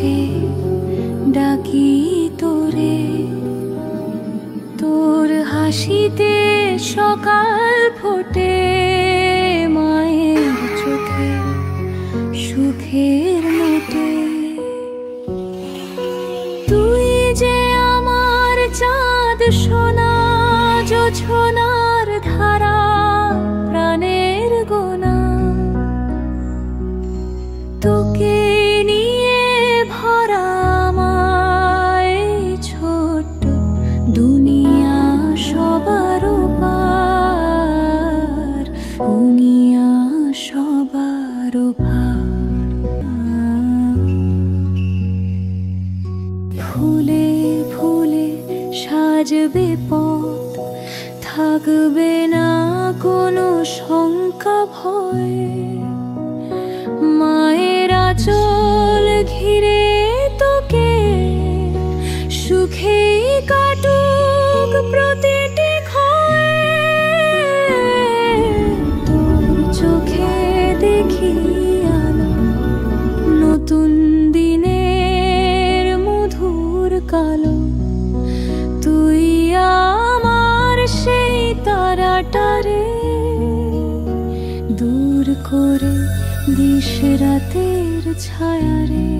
উঠে ডাকি তোরে, তোর হাসিতে সকাল ফোটে মায়ের চোখে সুখের মতো। তুই যে আমার চাঁদ সোনা, জোছনার ধারা, প্রাণের গোনা। তোকে নিয়ে ভরা আমায় ছোট্ট দুনিয়া সবার পার, দুনিয়া সবার পার। ফুলে ফুলে সাজবে পথ, থাকবে না কোনো শঙ্কা ভয়। মায়ের আঁচল ঘিরে তোকে সুখে কাটুক প্রতিটি ক্ষয়। তোর চোখে দেখি আলো, নতুন দিনের মধুর কালো। তুই আমার সেই তারাটারে, দূর করে দিস রাতের ছায়া রে।